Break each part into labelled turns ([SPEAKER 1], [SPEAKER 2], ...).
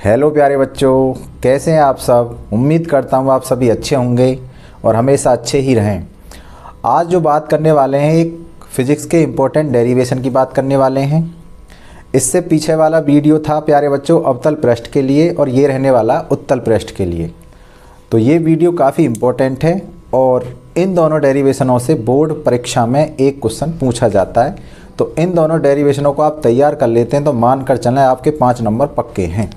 [SPEAKER 1] Hello प्यारे बच्चों, कैसे हैं आप सब। उम्मीद करता हूँ आप सभी अच्छे होंगे और हमेशा अच्छे ही रहें। आज जो बात करने वाले हैं एक फ़िज़िक्स के इम्पोर्टेंट डेरिवेशन की बात करने वाले हैं। इससे पीछे वाला वीडियो था प्यारे बच्चों अवतल पृष्ठ के लिए और ये रहने वाला उत्तल पृष्ठ के लिए। तो ये वीडियो काफ़ी इम्पोर्टेंट है और इन दोनों डेरिवेशनों से बोर्ड परीक्षा में एक क्वेश्चन पूछा जाता है। तो इन दोनों डेरिवेशनों को आप तैयार कर लेते हैं तो मान कर चलें आपके 5 नंबर पक्के हैं।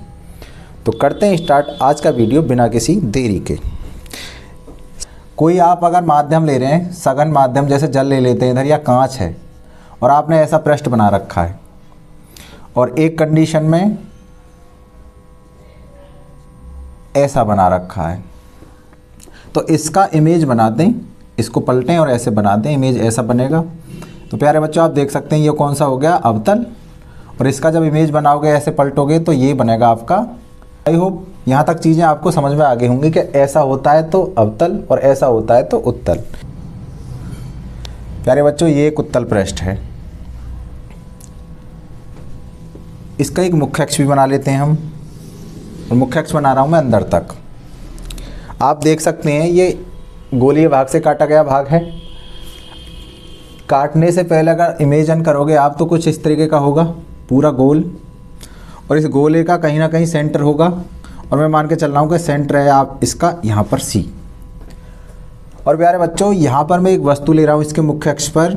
[SPEAKER 1] तो करते हैं स्टार्ट आज का वीडियो बिना किसी देरी के। कोई आप अगर माध्यम ले रहे हैं, सघन माध्यम जैसे जल ले लेते हैं इधर, या कांच है और आपने ऐसा पृष्ठ बना रखा है और एक कंडीशन में ऐसा बना रखा है, तो इसका इमेज बना दें, इसको पलटें और ऐसे बना दें, इमेज ऐसा बनेगा। तो प्यारे बच्चों आप देख सकते हैं ये कौन सा हो गया, अवतल। और इसका जब इमेज बनाओगे ऐसे पलटोगे तो ये बनेगा आपका। आई होप यहाँ तक चीज़ें आपको समझ में आ गई होंगी कि ऐसा होता है तो अवतल और ऐसा होता है तो उत्तल। प्यारे बच्चों ये एक उत्तल पृष्ठ है, इसका एक मुख्य अक्ष भी बना लेते हैं हम, और मुख्य अक्ष बना रहा हूँ मैं अंदर तक। आप देख सकते हैं ये गोलीय भाग से काटा गया भाग है। काटने से पहले अगर इमेजिन करोगे आप तो कुछ इस तरीके का होगा पूरा गोल, और इस गोले का कहीं ना कहीं सेंटर होगा, और मैं मान के चल रहा हूँ कि सेंटर है आप इसका यहाँ पर सी। और प्यारे बच्चों यहाँ पर मैं एक वस्तु ले रहा हूँ, इसके मुख्य अक्ष पर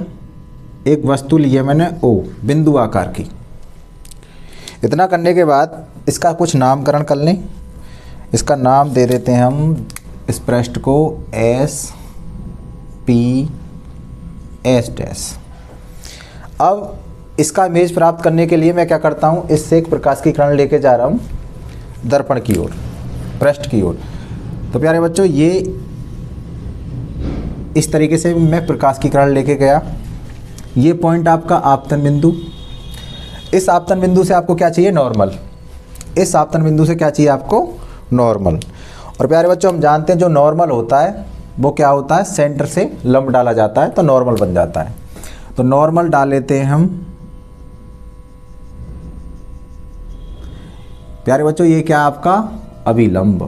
[SPEAKER 1] एक वस्तु ली है मैंने ओ, बिंदु आकार की। इतना करने के बाद इसका कुछ नामकरण कर लें। इसका नाम दे देते हैं हम इस पृष्ठ को एस पी एस डैश। अब इसका इमेज प्राप्त करने के लिए मैं क्या करता हूँ, इससे एक प्रकाश की किरण लेके जा रहा हूँ दर्पण की ओर, पृष्ठ की ओर। तो प्यारे बच्चों ये इस तरीके से मैं प्रकाश की किरण लेके गया। ये पॉइंट आपका आपतन बिंदु। इस आपतन बिंदु से आपको क्या चाहिए, नॉर्मल। इस आपतन बिंदु से क्या चाहिए आपको, नॉर्मल। और प्यारे बच्चों हम जानते हैं जो नॉर्मल होता है वो क्या होता है, सेंटर से लंब डाला जाता है तो नॉर्मल बन जाता है। तो नॉर्मल डाल लेते हैं हम। प्यारे बच्चों ये क्या आपका अभिलंब।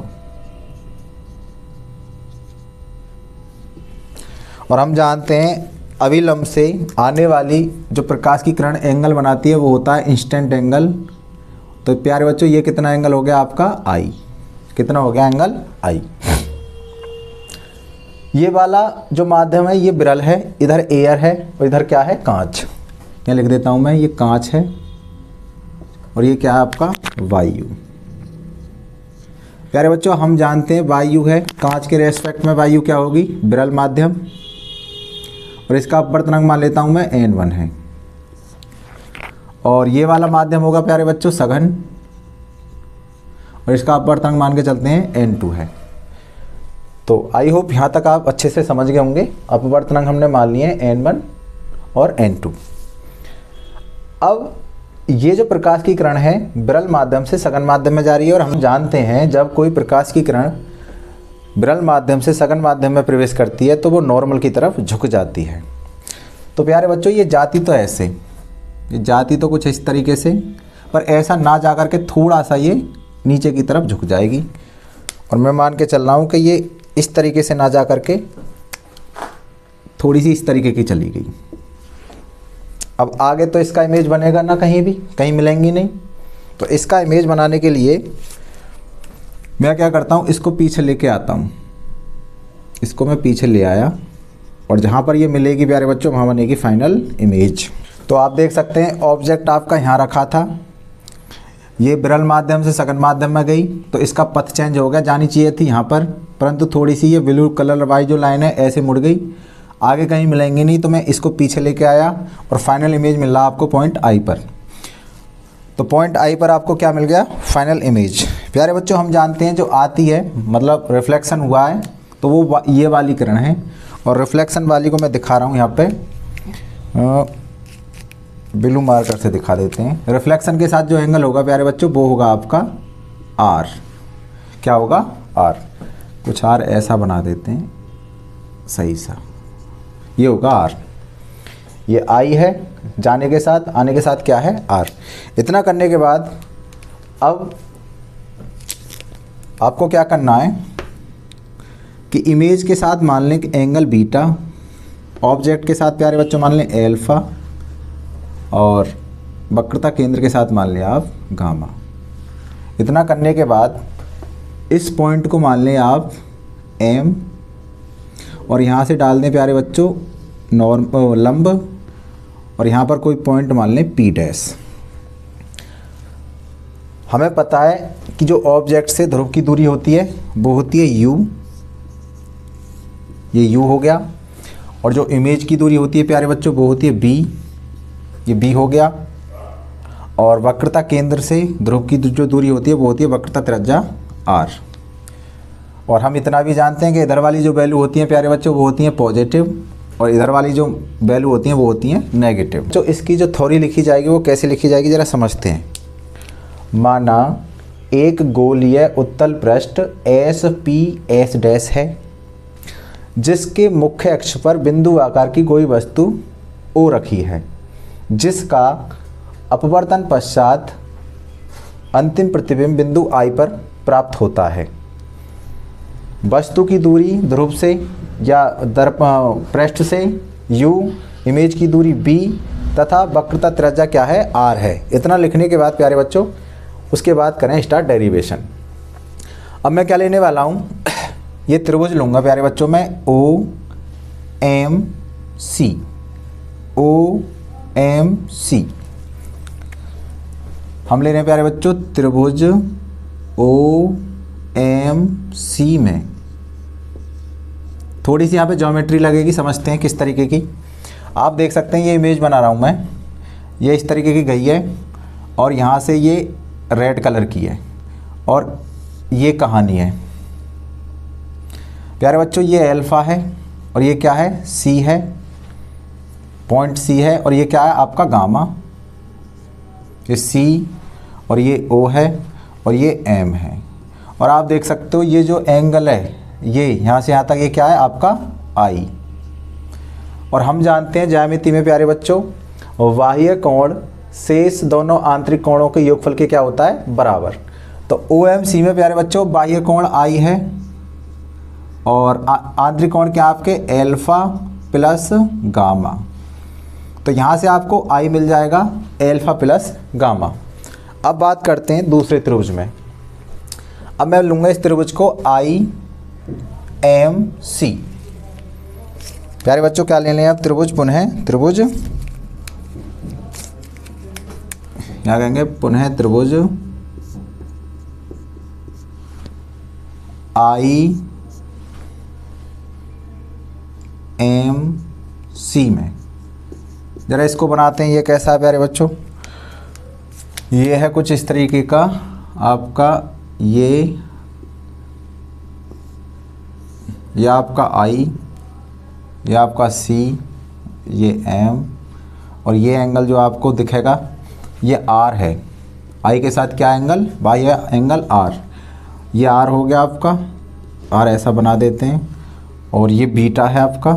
[SPEAKER 1] और हम जानते हैं अभिलंब से आने वाली जो प्रकाश की किरण एंगल बनाती है वो होता है इंस्टेंट एंगल। तो प्यारे बच्चों ये कितना एंगल हो गया आपका, आई। कितना हो गया एंगल, आई। ये वाला जो माध्यम है ये विरल है, इधर एयर है और इधर क्या है, कांच। यहाँ लिख देता हूं मैं, ये कांच है और ये क्या है आपका, वायु। प्यारे बच्चों हम जानते हैं वायु है, कांच के रेस्पेक्ट में वायु क्या होगी, विरल माध्यम। और इसका अपवर्तनांक मान लेता हूं मैं n1 है। और ये वाला माध्यम होगा प्यारे बच्चों सघन, और इसका अपवर्तनांक मान के चलते हैं n2 है। तो आई होप यहाँ तक आप अच्छे से समझ गए होंगे। अपवर्तनांक हमने मान लिए n1 और n2। अब ये जो प्रकाश की किरण है विरल माध्यम से सघन माध्यम में जा रही है, और हम जानते हैं जब कोई प्रकाश की किरण विरल माध्यम से सघन माध्यम में प्रवेश करती है तो वो नॉर्मल की तरफ झुक जाती है। तो प्यारे बच्चों ये जाती तो ऐसे, ये जाती तो कुछ इस तरीके से, पर ऐसा ना जा कर के थोड़ा सा ये नीचे की तरफ झुक जाएगी। और मैं मान के चल रहा हूँ कि ये इस तरीके से ना जा कर के थोड़ी सी इस तरीके की चली गई। अब आगे तो इसका इमेज बनेगा ना, कहीं भी कहीं मिलेंगी नहीं। तो इसका इमेज बनाने के लिए मैं क्या करता हूँ, इसको पीछे लेके आता हूँ। इसको मैं पीछे ले आया और जहाँ पर ये मिलेगी प्यारे बच्चों वहाँ बनेगी फाइनल इमेज। तो आप देख सकते हैं ऑब्जेक्ट आपका यहाँ रखा था, ये विरल माध्यम से सघन माध्यम में गई तो इसका पथ चेंज हो गया, जानी चाहिए थी यहाँ पर, परंतु थोड़ी सी ये ब्लू कलर वाली जो लाइन है ऐसे मुड़ गई, आगे कहीं मिलेंगे नहीं। तो मैं इसको पीछे लेके आया और फाइनल इमेज मिल रहा आपको पॉइंट आई पर। तो पॉइंट आई पर आपको क्या मिल गया, फाइनल इमेज। प्यारे बच्चों हम जानते हैं जो आती है मतलब रिफ्लेक्शन हुआ है तो वो ये वाली किरण है, और रिफ्लेक्शन वाली को मैं दिखा रहा हूँ यहाँ पे, ब्लू मार्कर से दिखा देते हैं। रिफ्लेक्शन के साथ जो एंगल होगा प्यारे बच्चों वो होगा आपका आर। क्या होगा, आर। कुछ आर ऐसा बना देते हैं सही सा, ये होगा आर। ये आई है, जाने के साथ आने के साथ क्या है, आर। इतना करने के बाद अब आपको क्या करना है कि इमेज के साथ मान लें कि एंगल बीटा, ऑब्जेक्ट के साथ प्यारे बच्चों मान लें एल्फा, और वक्रता केंद्र के साथ मान लें आप गामा। इतना करने के बाद इस पॉइंट को मान लें आप एम, और यहाँ से डाल दें प्यारे बच्चों लंब, और यहाँ पर कोई पॉइंट मान लें पी डैश। हमें पता है कि जो ऑब्जेक्ट से ध्रुव की दूरी होती है वो होती है u, ये u हो गया, और जो इमेज की दूरी होती है प्यारे बच्चों वो होती है b, ये b हो गया, और वक्रता केंद्र से ध्रुव की जो दूरी होती है वो होती है वक्रता त्रिज्या r। और हम इतना भी जानते हैं कि इधर वाली जो वैल्यू होती है प्यारे बच्चों वो होती हैं पॉजिटिव, और इधर वाली जो वैल्यू होती हैं वो होती हैं नेगेटिव। तो इसकी जो थ्योरी लिखी जाएगी वो कैसे लिखी जाएगी ज़रा समझते हैं। माना एक गोलीय उत्तल पृष्ठ एस पी एस डैश है, जिसके मुख्य अक्ष पर बिंदु आकार की कोई वस्तु ओ रखी है, जिसका अपवर्तन पश्चात अंतिम प्रतिबिंब बिंदु आई पर प्राप्त होता है। वस्तु की दूरी ध्रुव से या पृष्ठ से u, इमेज की दूरी b तथा वक्रता त्रिज्या क्या है r है। इतना लिखने के बाद प्यारे बच्चों उसके बाद करें स्टार्ट डेरिवेशन। अब मैं क्या लेने वाला हूँ, ये त्रिभुज लूँगा प्यारे बच्चों मैं OMC, OMC हम ले रहे हैं प्यारे बच्चों त्रिभुज OMC में। थोड़ी सी यहाँ पे ज्योमेट्री लगेगी, समझते हैं किस तरीके की। आप देख सकते हैं ये इमेज बना रहा हूँ मैं, ये इस तरीके की गई है, और यहाँ से ये रेड कलर की है, और ये कहानी है प्यारे बच्चों, ये अल्फा है, और ये क्या है सी है, पॉइंट सी है, और ये क्या है आपका गामा, ये सी, और ये ओ है, और ये एम है। और आप देख सकते हो ये जो एंगल है ये यहाँ से यहाँ तक ये क्या है आपका आई। और हम जानते हैं ज्यामिति में प्यारे बच्चों बाह्य कोण शेष दोनों आंतरिक कोणों के योगफल के क्या होता है बराबर। तो OMC में प्यारे बच्चों बाह्य कोण आई है, और आंतरिक कोण क्या आपके एल्फा प्लस गामा। तो यहाँ से आपको आई मिल जाएगा एल्फा प्लस गामा। अब बात करते हैं दूसरे त्रिभुज में। अब मैं लूँगा इस त्रिभुज को IMC। प्यारे बच्चों क्या ले लें आप त्रिभुज, पुनः त्रिभुज, क्या कहेंगे पुनः त्रिभुज IMC में। ज़रा इसको बनाते हैं, ये कैसा है प्यारे बच्चों, ये है कुछ इस तरीके का आपका, ये आपका I, ये आपका C, ये M, और ये एंगल जो आपको दिखेगा ये R है। I के साथ क्या एंगल, बाह्य एंगल R, ये R हो गया आपका, R ऐसा बना देते हैं, और ये बीटा है आपका,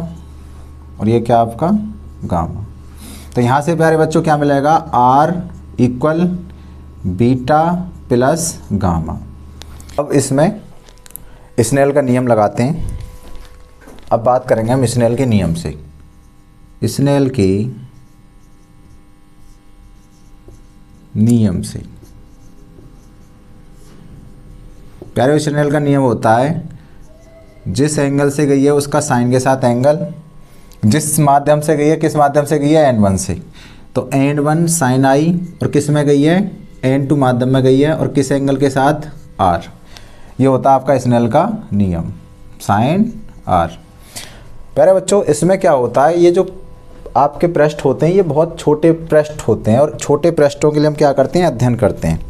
[SPEAKER 1] और ये क्या आपका गामा। तो यहाँ से प्यारे बच्चों क्या मिलेगा R equal beta plus gamma. अब इसमें स्नेल का नियम लगाते हैं। अब बात करेंगे हम स्नेल के नियम से। स्नेल के नियम से प्यारे स्नेल का नियम होता है जिस एंगल से गई है उसका साइन के साथ एंगल, जिस माध्यम से गई है किस माध्यम से गई है n1 से, तो n1 साइन आई, और किस में गई है n2 माध्यम में गई है, और किस एंगल के साथ r। ये होता है आपका स्नेल का नियम साइन r। प्यारे बच्चों इसमें क्या होता है, ये जो आपके पृष्ठ होते हैं ये बहुत छोटे पृष्ठ होते हैं, और छोटे पृष्ठों के लिए हम क्या करते हैं अध्ययन करते हैं।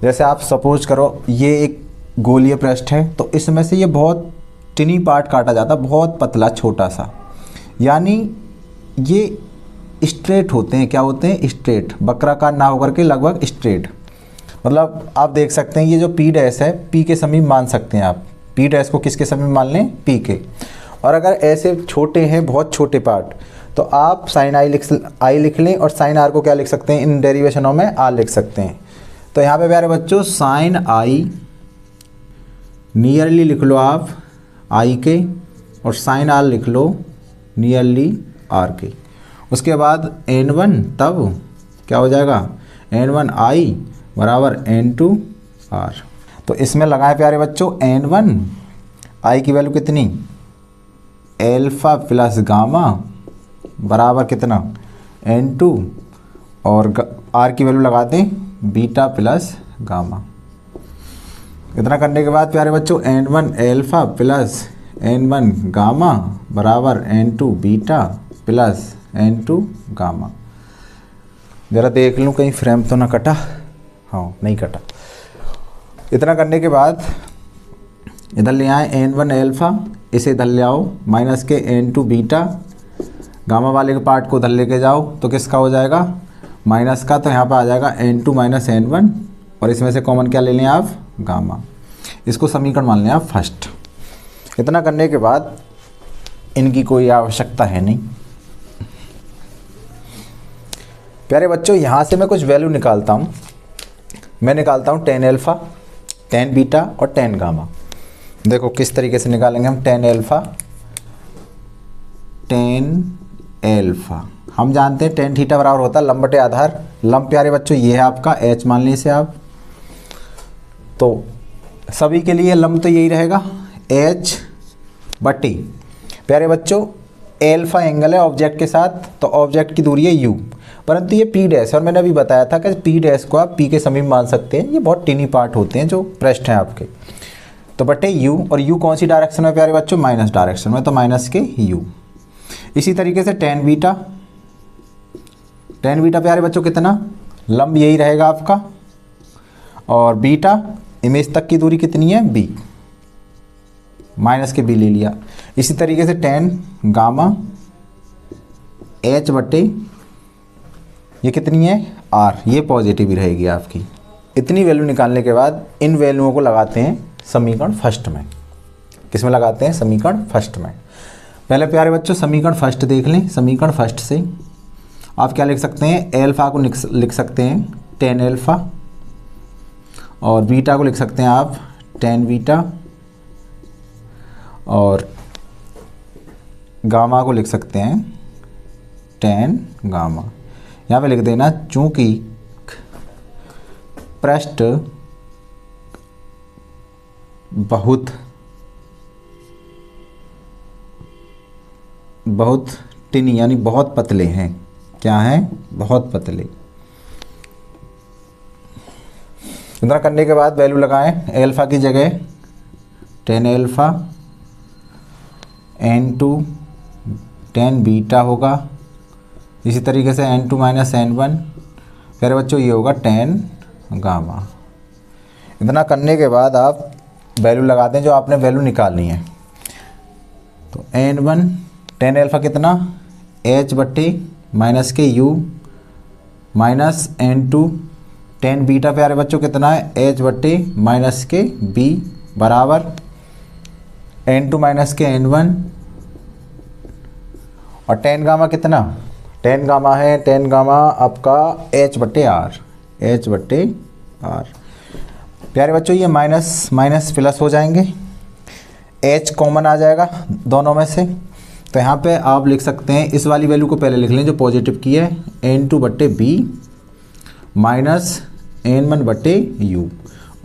[SPEAKER 1] जैसे आप सपोज करो ये एक गोलीय पृष्ठ है, तो इसमें से ये बहुत टिनी पार्ट काटा जाता, बहुत पतला छोटा सा, यानी ये स्ट्रेट होते हैं। क्या होते हैं स्ट्रेट, वक्राकार ना होकर के लगभग स्ट्रेट। मतलब आप देख सकते हैं ये जो पी डैश है पी के समीप मान सकते हैं आप, पी डैश को किसके समीप मान लें पी के। और अगर ऐसे छोटे हैं बहुत छोटे पार्ट तो आप साइन आई लिख लें, और साइन आर को क्या लिख सकते हैं इन डेरिवेशनों में आर लिख सकते हैं। तो यहाँ पे प्यारे बच्चों साइन आई नियरली लिख लो आप आई के और साइन आर लिख लो नियरली आर के। उसके बाद n1 तब क्या हो जाएगा, n1 आई बराबर n2 आर। तो इसमें लगाए प्यारे बच्चों n1 आई की वैल्यू कितनी, एल्फ़ा प्लस गामा बराबर कितना n2 और आर की वैल्यू लगाते हैं बीटा प्लस गामा। इतना करने के बाद प्यारे बच्चों n1 alpha plus n1 gamma बराबर n2 beta plus n2 gamma. ज़रा देख लूँ कहीं फ्रेम तो ना कटा, हाँ नहीं कटा। इतना करने के बाद इधर ले आए n1 एल्फ़ा, इसे इधर ले आओ माइनस के n2 बीटा, गामा वाले के पार्ट को उधर लेके जाओ तो किसका हो जाएगा माइनस का, तो यहाँ पर आ जाएगा n2 माइनस n1 और इसमें से कॉमन क्या ले लें आप, गामा। इसको समीकरण मान लें आप फर्स्ट। इतना करने के बाद इनकी कोई आवश्यकता है नहीं। प्यारे बच्चों यहाँ से मैं कुछ वैल्यू निकालता हूँ। मैं निकालता हूँ tan एल्फ़ा, tan बीटा और tan गामा। देखो किस तरीके से निकालेंगे हम tan एल्फ़ा, tan एल्फ़ा हम जानते हैं tan थीटा बराबर होता है लंब बटे आधार। लंब प्यारे बच्चों ये है आपका h, मान लीजिए इसे आप, तो सभी के लिए लंब तो यही रहेगा h बटी प्यारे बच्चों एल्फ़ा एंगल है ऑब्जेक्ट के साथ, तो ऑब्जेक्ट की दूरी है u, परंतु ये p डैश, और मैंने अभी बताया था कि p डैश को आप p के समीप मान सकते हैं। ये बहुत टिनी पार्ट होते हैं जो पृष्ठ हैं आपके, तो बटे u, और u कौन सी डायरेक्शन में प्यारे बच्चों, माइनस डायरेक्शन में, तो माइनस के u। इसी तरीके से tan बीटा, tan बीटा प्यारे बच्चों कितना, लंब यही रहेगा आपका, और बीटा इमेज तक की दूरी कितनी है b, माइनस के b ले लिया। इसी तरीके से tan गामा h बटे ये कितनी है r, ये पॉजिटिव ही रहेगी आपकी। इतनी वैल्यू निकालने के बाद इन वैल्यूओं को लगाते हैं समीकरण फर्स्ट में। किस में लगाते हैं, समीकरण फर्स्ट में। पहले प्यारे बच्चों समीकरण फर्स्ट देख लें। समीकरण फर्स्ट से आप क्या लिख सकते हैं, एल्फ़ा को लिख सकते हैं tan एल्फ़ा, और बीटा को लिख सकते हैं आप tan बीटा, और गामा को लिख सकते हैं tan गामा। यहाँ पे लिख देना चूँकि पृष्ठ बहुत टिनी यानी बहुत पतले हैं। क्या हैं, बहुत पतले। इतना करने के बाद वैल्यू लगाएं एल्फ़ा की जगह tan alpha n2 tan beta होगा। इसी तरीके से n2 माइनस n1 फिर बच्चों ये होगा tan गामा। इतना करने के बाद आप वैल्यू लगाते हैं जो आपने वैल्यू निकालनी है। तो n1 tan एल्फ़ा कितना, h बट्टे माइनस के u minus n2 tan beta प्यारे बच्चों कितना है, h बट्टे माइनस के b बराबर n2 माइनस के n1, और tan गामा कितना, tan गामा है, tan गामा आपका h बट्टे आर। प्यारे बच्चों ये माइनस माइनस प्लस हो जाएंगे, h कॉमन आ जाएगा दोनों में से, तो यहाँ पे आप लिख सकते हैं इस वाली वैल्यू को पहले लिख लें जो पॉजिटिव की है, n2 बट्टे b माइनस n1 बट्टे u,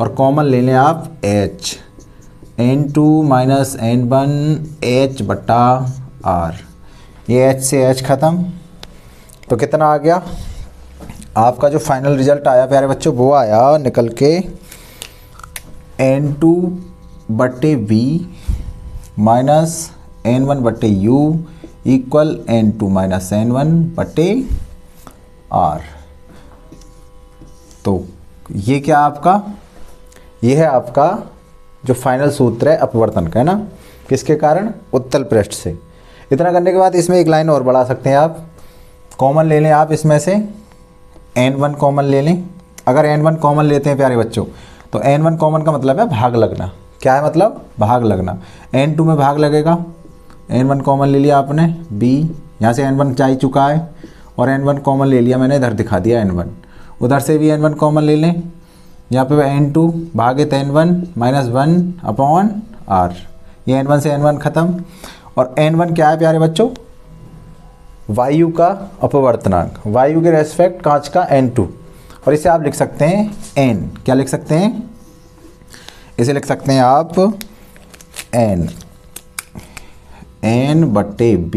[SPEAKER 1] और कॉमन ले लें आप h, n2 minus n1 h बट्टा r। ये h से h ख़त्म, तो कितना आ गया आपका जो फाइनल रिजल्ट आया प्यारे बच्चों, वो आया निकल के n2 बट्टे b माइनस n1 बट्टे u equal n2 minus n1 बट्टे r। तो ये क्या आपका, ये है आपका जो फाइनल सूत्र है अपवर्तन का, है ना, किसके कारण, उत्तल पृष्ठ से। इतना करने के बाद इसमें एक लाइन और बढ़ा सकते हैं आप, कॉमन ले लें आप इसमें से n1 कॉमन ले लें। अगर n1 कॉमन लेते हैं प्यारे बच्चों तो n1 कॉमन का मतलब है भाग लगना। क्या है मतलब, भाग लगना। n2 में भाग लगेगा, n1 कॉमन ले लिया आपने, b यहाँ से n1 जा ही चुका है, और n1 कॉमन ले लिया मैंने, इधर दिखा दिया n1, उधर से भी n1 कॉमन ले लें, यहाँ पे n2 भागित n1 माइनस 1/r। ये n1 से n1 खत्म। और n1 क्या है प्यारे बच्चों? वायु का अपवर्तनांक, वायु के रेस्पेक्ट कांच का n2। और इसे आप लिख सकते हैं n। क्या लिख सकते हैं? इसे लिख सकते हैं आप n/b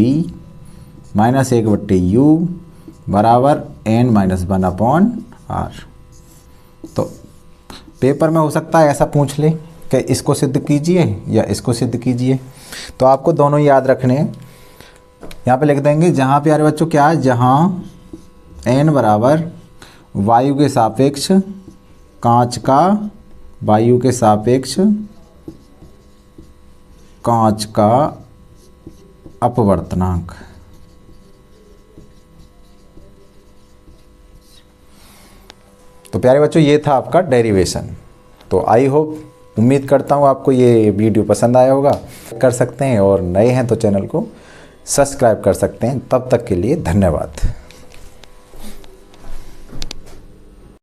[SPEAKER 1] माइनस 1/u बराबर n-1/r। तो पेपर में हो सकता है ऐसा पूछ ले कि इसको सिद्ध कीजिए या इसको सिद्ध कीजिए, तो आपको दोनों याद रखने हैं। यहाँ पे लिख देंगे जहाँ प्यारे बच्चों क्या है, जहाँ n बराबर वायु के सापेक्ष कांच का, वायु के सापेक्ष कांच का अपवर्तनांक। तो प्यारे बच्चों ये था आपका डेरिवेशन। तो आई होप, उम्मीद करता हूँ आपको ये वीडियो पसंद आया होगा। कर सकते हैं और नए हैं तो चैनल को सब्सक्राइब कर सकते हैं। तब तक के लिए धन्यवाद।